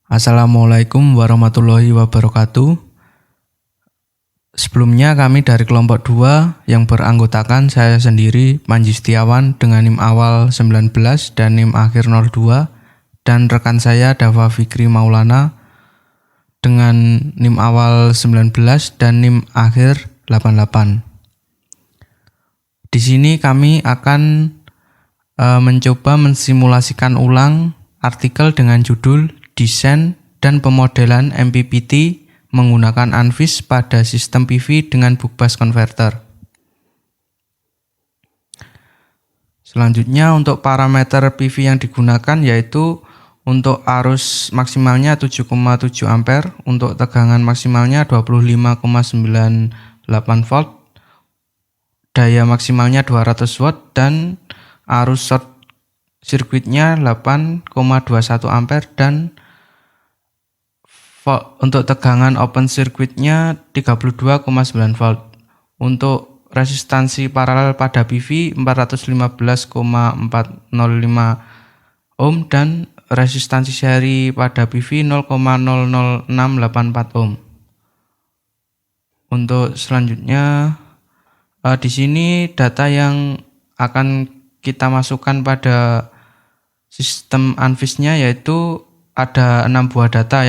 Assalamualaikum warahmatullahi wabarakatuh. Sebelumnya kami dari kelompok 2 yang beranggotakan saya sendiri Panji Setiawan dengan NIM awal 19 dan NIM akhir 02 dan rekan saya Dava Fikri Maulana dengan NIM awal 19 dan NIM akhir 88. Di sini kami akan mencoba mensimulasikan ulang artikel dengan judul Desain dan Pemodelan MPPT menggunakan ANFIS pada sistem PV dengan bookbus converter. Selanjutnya untuk parameter PV yang digunakan yaitu untuk arus maksimalnya 7,7 ampere, untuk tegangan maksimalnya 25,98 volt, daya maksimalnya 200 watt dan arus short sirkuitnya 8,21 ampere dan untuk tegangan open circuitnya 32,9 volt. Untuk resistansi paralel pada PV 415,405 ohm dan resistansi seri pada PV 0,00684 ohm. Untuk selanjutnya di sini data yang akan kita masukkan pada sistem ANFIS-nya yaitu ada 6 buah data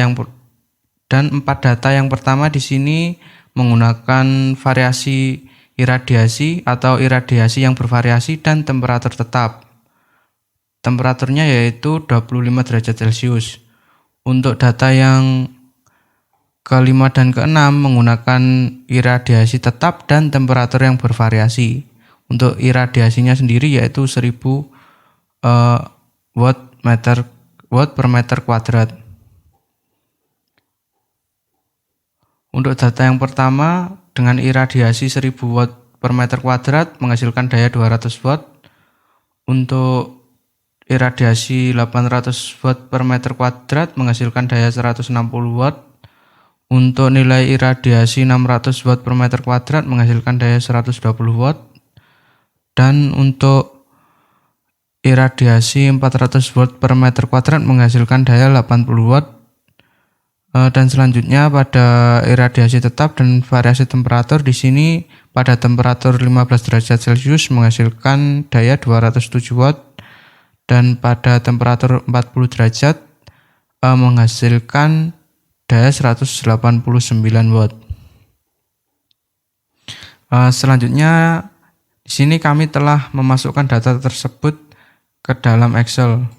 dan 4 data yang pertama di sini menggunakan variasi iradiasi atau iradiasi yang bervariasi dan temperatur tetap. Temperaturnya yaitu 25 derajat Celcius. Untuk data yang kelima dan keenam menggunakan iradiasi tetap dan temperatur yang bervariasi. Untuk iradiasinya sendiri yaitu 1000 watt per meter kuadrat. Untuk data yang pertama dengan iradiasi 1000 watt per meter kuadrat menghasilkan daya 200 watt. Untuk iradiasi 800 watt per meter kuadrat menghasilkan daya 160 watt. Untuk nilai iradiasi 600 watt per meter kuadrat menghasilkan daya 120 watt. Dan untuk iradiasi 400 watt per meter kuadrat menghasilkan daya 80 watt. Dan selanjutnya pada iradiasi tetap dan variasi temperatur di sini pada temperatur 15 derajat Celcius menghasilkan daya 207 watt dan pada temperatur 40 derajat menghasilkan daya 189 watt. Selanjutnya di sini kami telah memasukkan data tersebut ke dalam Excel.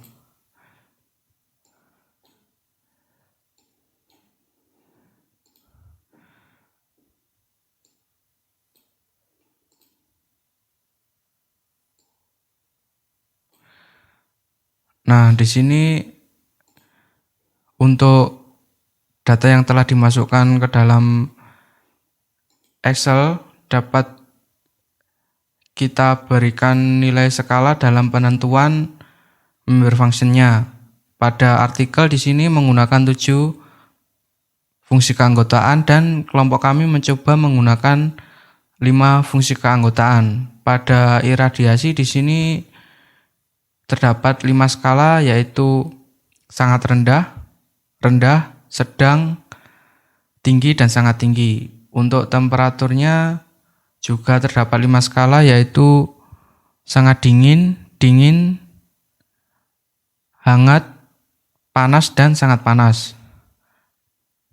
Nah, di sini untuk data yang telah dimasukkan ke dalam Excel dapat kita berikan nilai skala dalam penentuan member functionnya. Pada artikel di sini menggunakan 7 fungsi keanggotaan dan kelompok kami mencoba menggunakan 5 fungsi keanggotaan. Pada iradiasi di sini terdapat 5 skala yaitu sangat rendah, rendah, sedang, tinggi, dan sangat tinggi. Untuk temperaturnya juga terdapat 5 skala yaitu sangat dingin, dingin, hangat, panas, dan sangat panas.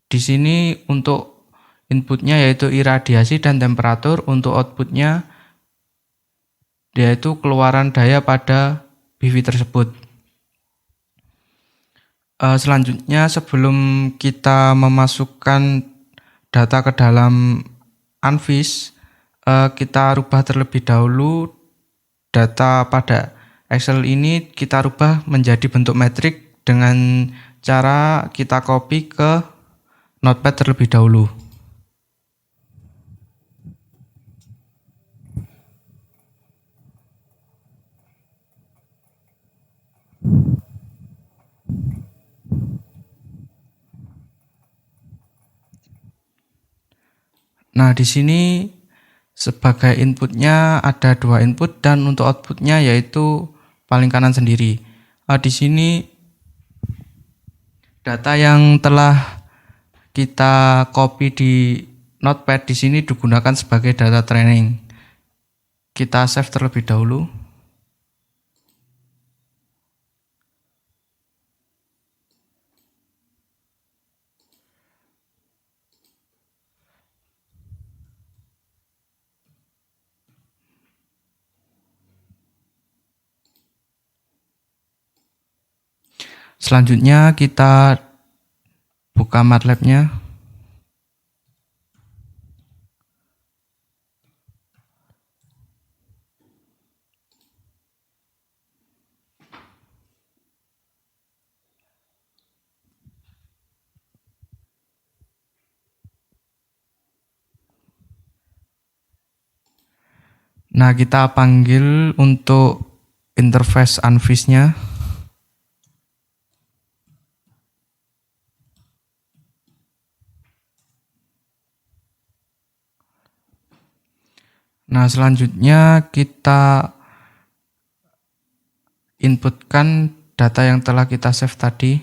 Di sini untuk inputnya yaitu iradiasi dan temperatur, untuk outputnya yaitu keluaran daya pada PV tersebut. Selanjutnya sebelum kita memasukkan data ke dalam ANFIS, kita rubah terlebih dahulu data pada Excel ini, kita rubah menjadi bentuk metrik dengan cara kita copy ke Notepad terlebih dahulu. Nah, di sini sebagai inputnya ada 2 input dan untuk outputnya yaitu paling kanan sendiri. Di sini Data yang telah kita copy di Notepad di sini digunakan sebagai data training. Kita save terlebih dahulu. Selanjutnya kita buka MATLAB-nya. Nah, kita panggil untuk interface Anvis-nya. Nah, selanjutnya kita inputkan data yang telah kita save tadi.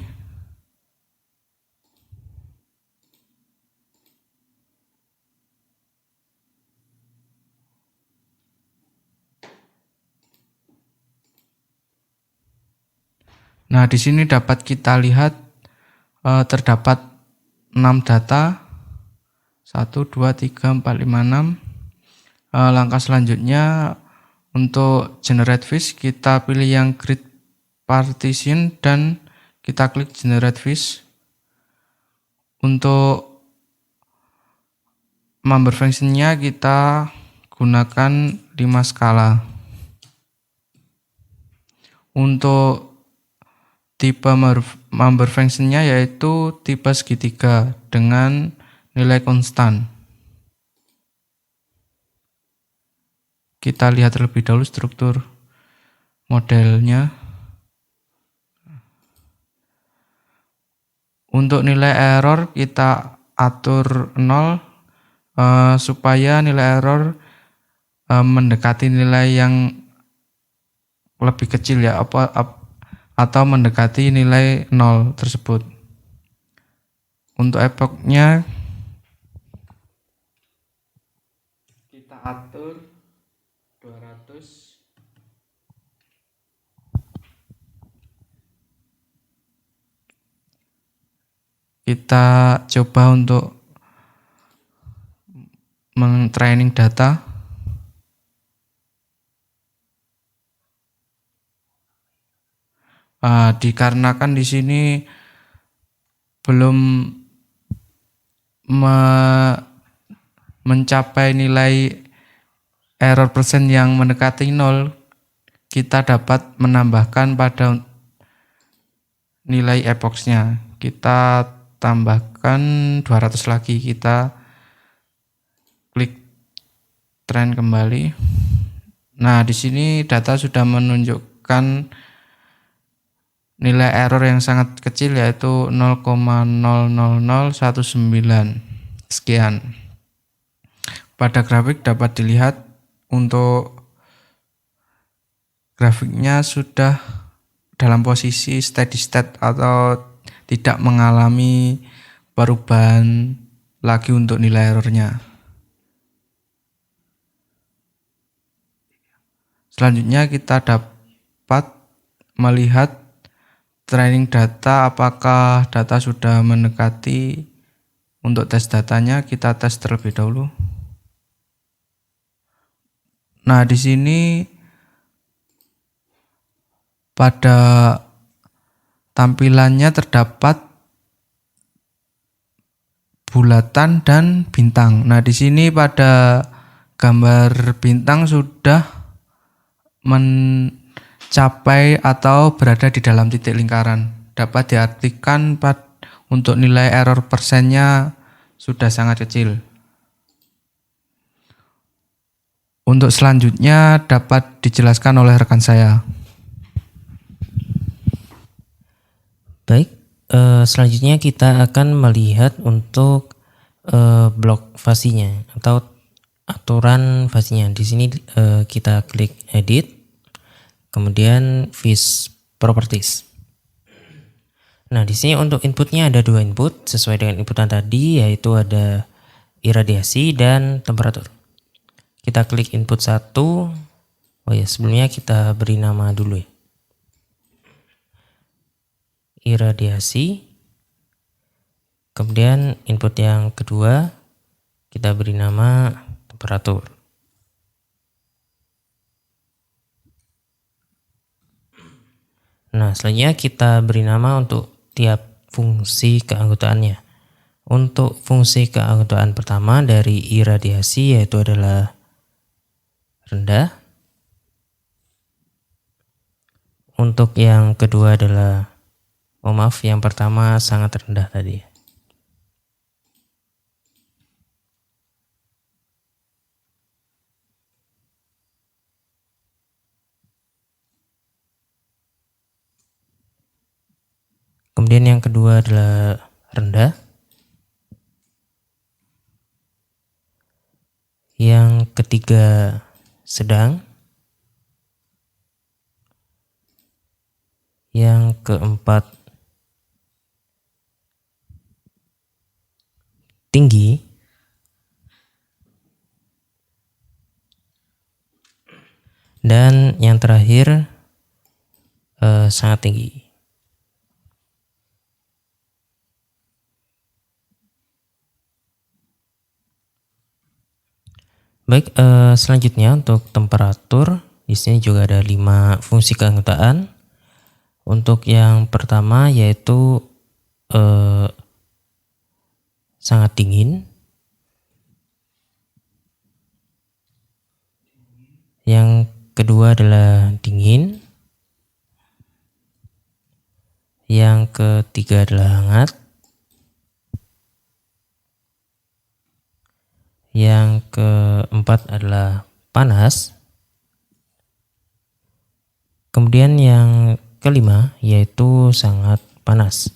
Nah, di sini dapat kita lihat terdapat 6 data. 1, 2, 3, 4, 5, 6. Langkah selanjutnya untuk generate fish, kita pilih yang grid partition dan kita klik generate fish. Untuk member function-nya kita gunakan 5 skala. Untuk tipe member function-nya yaitu tipe segitiga dengan nilai konstan. Kita lihat terlebih dahulu struktur modelnya. Untuk nilai error kita atur 0 supaya nilai error mendekati nilai yang lebih kecil ya, atau mendekati nilai 0 tersebut. Untuk epochnya kita atur 200. Kita coba untuk men-training data. Dikarenakan di sini belum mencapai nilai error persen yang mendekati 0, kita dapat menambahkan pada nilai epochnya. Kita tambahkan 200 lagi, kita klik train kembali. Nah, di sini data sudah menunjukkan nilai error yang sangat kecil yaitu 0,00019 sekian. Pada grafik dapat dilihat untuk grafiknya sudah dalam posisi steady state atau tidak mengalami perubahan lagi untuk nilai errornya. Selanjutnya kita dapat melihat training data, apakah data sudah mendekati. Untuk tes datanya kita tes terlebih dahulu. Nah, di sini pada tampilannya terdapat bulatan dan bintang. Nah, di sini pada gambar bintang sudah mencapai atau berada di dalam titik lingkaran. Dapat diartikan untuk nilai error persennya sudah sangat kecil. Untuk selanjutnya dapat dijelaskan oleh rekan saya. Baik, selanjutnya kita akan melihat untuk blok fasinya atau aturan fasinya. Di sini kita klik edit, kemudian fish properties. Nah, di sini untuk inputnya ada 2 input sesuai dengan inputan tadi, yaitu ada iradiasi dan temperatur. Kita klik input 1. Oh ya, sebelumnya kita beri nama dulu ya. Iradiasi. Kemudian input yang kedua kita beri nama temperatur. Nah, selanjutnya kita beri nama untuk tiap fungsi keanggotaannya. Untuk fungsi keanggotaan pertama dari iradiasi yaitu adalah rendah. Untuk yang kedua adalah, maaf, yang pertama sangat rendah tadi. Kemudian yang kedua adalah rendah. Yang ketiga sedang. Yang keempat tinggi. Dan yang terakhir sangat tinggi. Baik, selanjutnya untuk temperatur, di sini juga ada 5 fungsi keanggotaan. Untuk yang pertama yaitu sangat dingin. Yang kedua adalah dingin. Yang ketiga adalah hangat. Yang keempat adalah panas. Kemudian yang kelima yaitu sangat panas.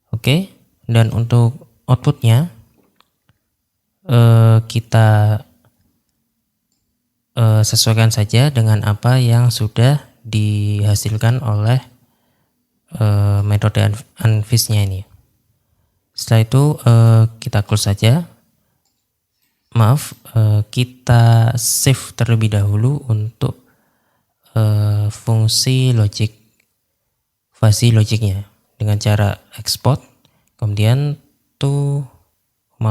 Oke, dan untuk outputnya kita sesuaikan saja dengan apa yang sudah dihasilkan oleh metode Anvis-nya ini. Setelah itu kita close saja. Maaf, kita save terlebih dahulu untuk fungsi logic, fuzzy logicnya dengan cara export. Kemudian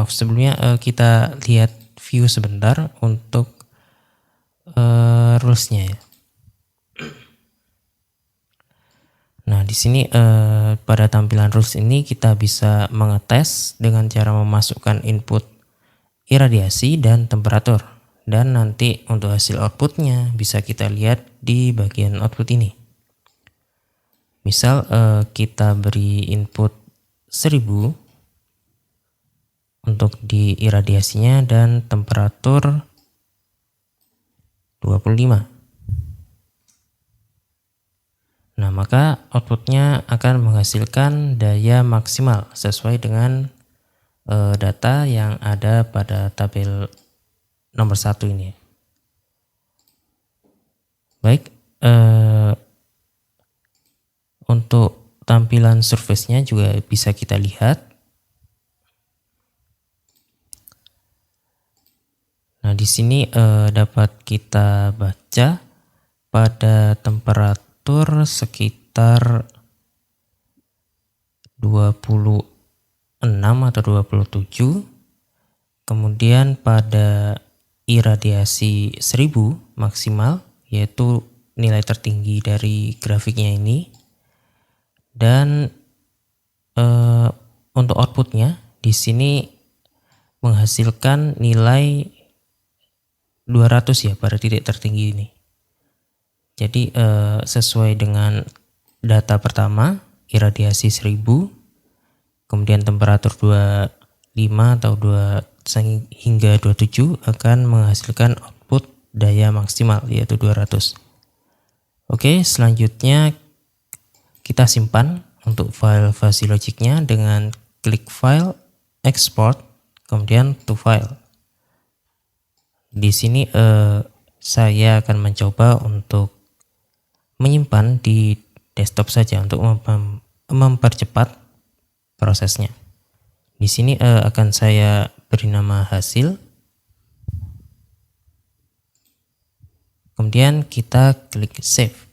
sebelumnya kita lihat view sebentar untuk rulesnya ya. Nah, di sini pada tampilan rules ini kita bisa mengetes dengan cara memasukkan input iradiasi dan temperatur, dan nanti untuk hasil outputnya bisa kita lihat di bagian output ini. Misal kita beri input 1000 untuk di iradiasinya dan temperatur 25. Nah, maka outputnya akan menghasilkan daya maksimal sesuai dengan data yang ada pada tabel nomor 1 ini. Baik, untuk tampilan surface-nya juga bisa kita lihat. Nah, di sini dapat kita baca pada temperatur sekitar 26 atau 27. Kemudian pada iradiasi 1000 maksimal, yaitu nilai tertinggi dari grafiknya ini. Dan untuk outputnya di sini menghasilkan nilai 200 ya pada titik tertinggi ini. Jadi sesuai dengan data pertama, iradiasi 1000, kemudian temperatur 25 atau 2 hingga 27 akan menghasilkan output daya maksimal yaitu 200. Oke, selanjutnya kita simpan untuk file fuzzy logicnya dengan klik file, export, kemudian to file. Di sini saya akan mencoba untuk menyimpan di desktop saja untuk mempercepat prosesnya. Di sini akan saya beri nama hasil. Kemudian kita klik save.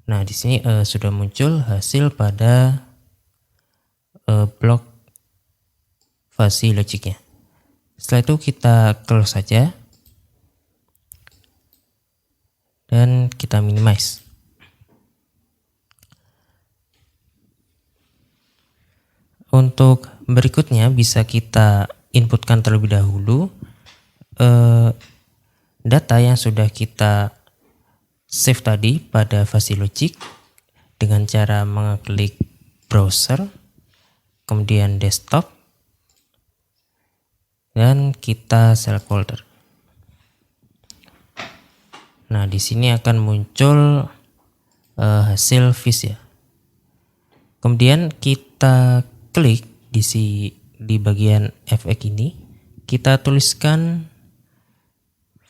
Nah, di sini sudah muncul hasil pada blok fuzzy logicnya. Setelah itu kita close saja dan kita minimize. Untuk berikutnya bisa kita inputkan terlebih dahulu data yang sudah kita save tadi pada fuzzy logic dengan cara mengklik browser, kemudian desktop, dan kita select folder. Nah, di sini akan muncul hasil fish ya. Kemudian kita klik di bagian fx ini, kita tuliskan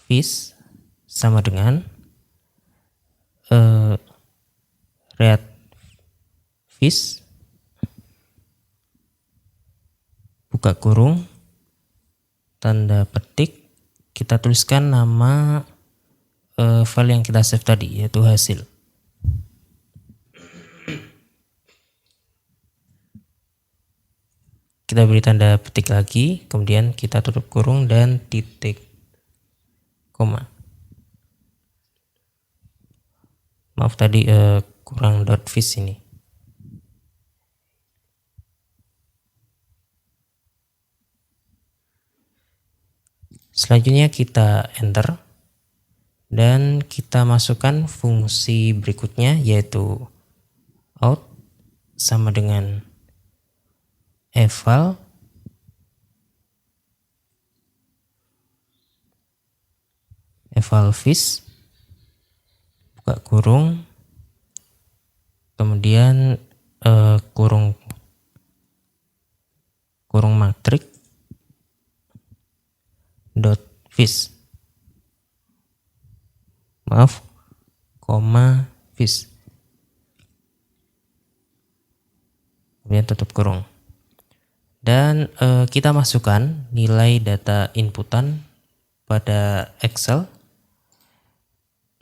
fish sama dengan read fish buka kurung tanda petik, kita tuliskan nama file yang kita save tadi, yaitu hasil. Kita beri tanda petik lagi, kemudian kita tutup kurung dan titik koma. Maaf tadi kurang dot fish ini. Selanjutnya kita enter dan kita masukkan fungsi berikutnya, yaitu out sama dengan eval fish buka kurung, kemudian kurung matrik dot fish, maaf, koma fish, kemudian tutup kurung. Dan kita masukkan nilai data inputan pada Excel,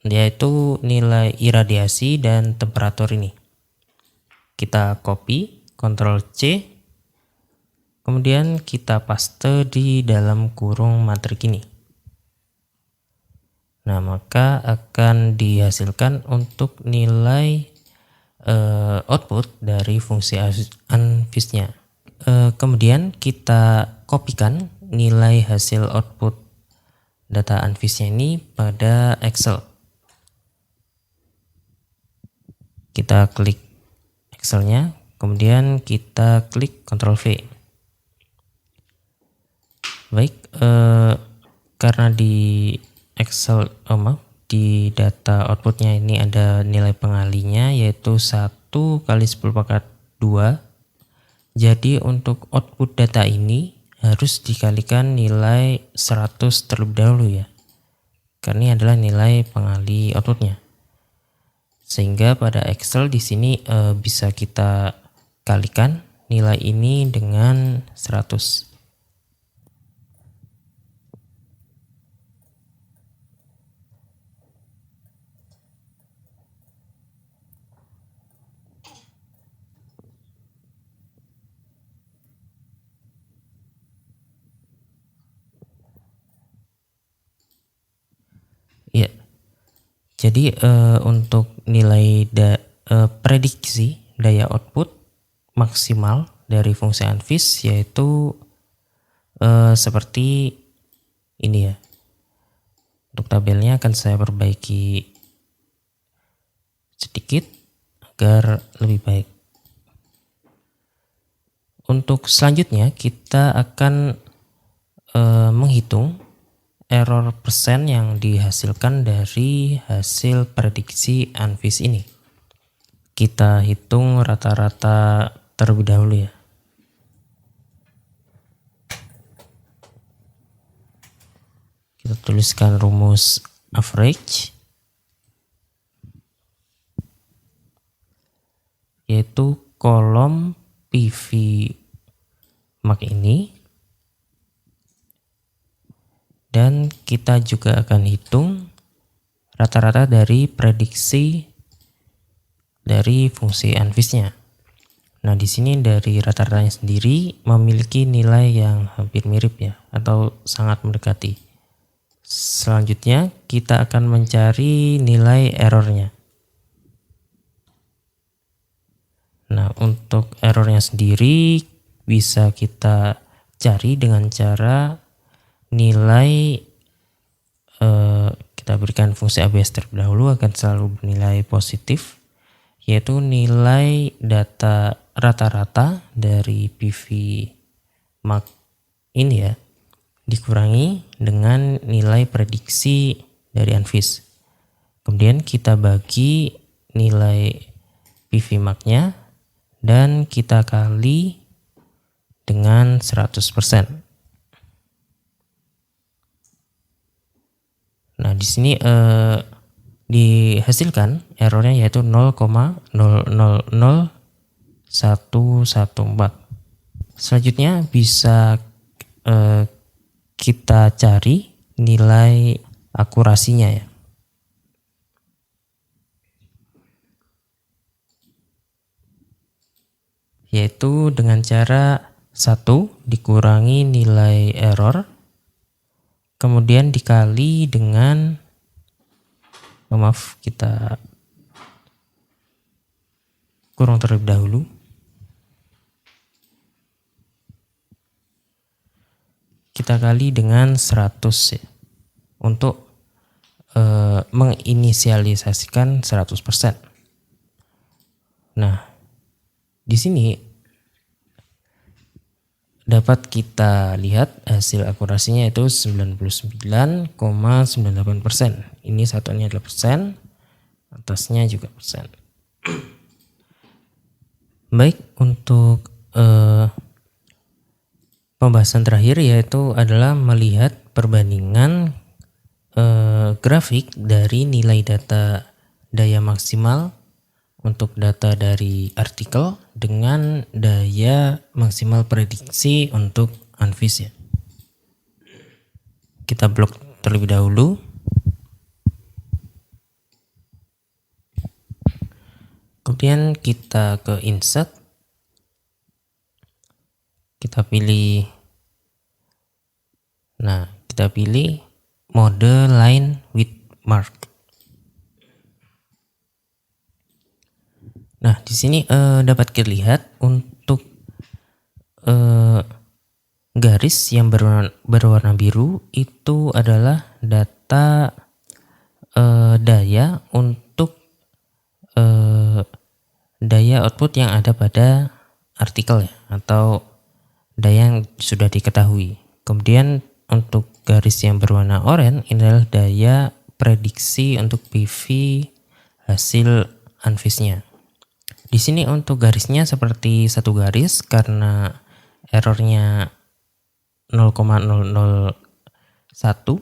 yaitu nilai iradiasi dan temperatur ini. Kita copy, Ctrl C, kemudian kita paste di dalam kurung matrik ini. Nah, maka akan dihasilkan untuk nilai output dari fungsi unfish-nya. Kemudian kita kopikan nilai hasil output data unfish-nya ini pada Excel. Kita klik Excel-nya, kemudian kita klik Ctrl V. Baik, karena di Excel, di data outputnya ini ada nilai pengalinya, yaitu 1 kali 10 pangkat 2. Jadi untuk output data ini harus dikalikan nilai 100 terlebih dahulu ya, karena ini adalah nilai pengali outputnya. Sehingga pada Excel di sini bisa kita kalikan nilai ini dengan 100. Ya, jadi untuk nilai prediksi daya output maksimal dari fungsi unfish yaitu seperti ini ya. Untuk tabelnya akan saya perbaiki sedikit agar lebih baik. Untuk selanjutnya kita akan menghitung error persen yang dihasilkan dari hasil prediksi unfish ini. Kita hitung rata-rata terlebih dahulu ya. Kita tuliskan rumus average, yaitu kolom PV Mark ini, dan kita juga akan hitung rata-rata dari prediksi dari fungsi Anfisnya. Nah, di sini dari rata-ratanya sendiri memiliki nilai yang hampir mirip ya, atau sangat mendekati. Selanjutnya kita akan mencari nilai errornya. Nah, untuk errornya sendiri bisa kita cari dengan cara nilai kita berikan fungsi ABS terlebih dahulu akan selalu bernilai positif, yaitu nilai data rata-rata dari PV Mark ini ya dikurangi dengan nilai prediksi dari Anfis. Kemudian kita bagi nilai PV Mark-nya dan kita kali dengan 100%. Nah, di sini dihasilkan errornya yaitu 0,000114. Selanjutnya bisa kita cari nilai akurasinya ya. Yaitu dengan cara 1 dikurangi nilai error, kemudian dikali dengan kita kurang terlebih dahulu. Kita kali dengan 100 ya, untuk menginisialisasikan 100%. Nah, di sini dapat kita lihat hasil akurasinya itu 99,98%. Ini satuannya adalah persen, atasnya juga persen. Baik, untuk pembahasan terakhir yaitu adalah melihat perbandingan grafik dari nilai data daya maksimal untuk data dari artikel dengan daya maksimal prediksi untuk Anfis ya. Kita blok terlebih dahulu. Kemudian kita ke insert. Kita pilih, nah kita pilih mode line with mark. Nah, di sini dapat kita lihat untuk garis yang berwarna biru itu adalah data daya untuk daya output yang ada pada artikel ya, atau daya yang sudah diketahui. Kemudian untuk garis yang berwarna oranye ini adalah daya prediksi untuk PV hasil Anfisnya. Di sini untuk garisnya seperti satu garis karena errornya 0,001,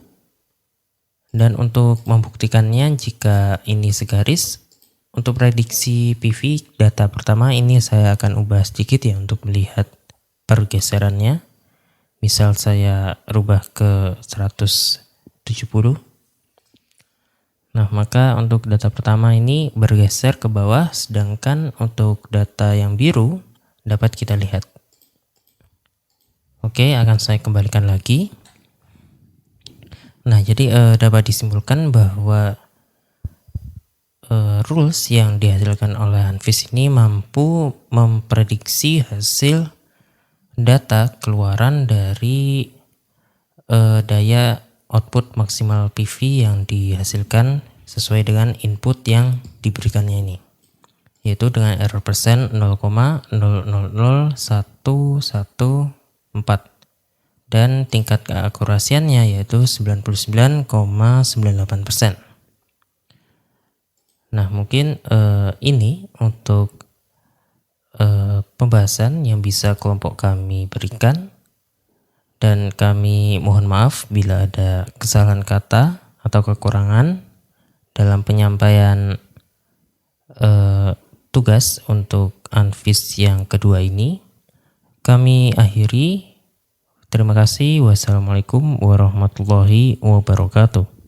dan untuk membuktikannya jika ini segaris, untuk prediksi PV data pertama ini saya akan ubah sedikit ya untuk melihat pergeserannya. Misal saya rubah ke 170. Nah, maka untuk data pertama ini bergeser ke bawah, sedangkan untuk data yang biru dapat kita lihat. Oke, akan saya kembalikan lagi. Nah, jadi dapat disimpulkan bahwa rules yang dihasilkan oleh Anfis ini mampu memprediksi hasil data keluaran dari daya output maksimal PV yang dihasilkan sesuai dengan input yang diberikannya ini, yaitu dengan error persen 0,000114 dan tingkat keakurasiannya yaitu 99,98%. Nah, mungkin ini untuk pembahasan yang bisa kelompok kami berikan. dan kami mohon maaf bila ada kesalahan kata atau kekurangan dalam penyampaian tugas untuk Anfis yang kedua ini. Kami akhiri. Terima kasih. Wassalamualaikum warahmatullahi wabarakatuh.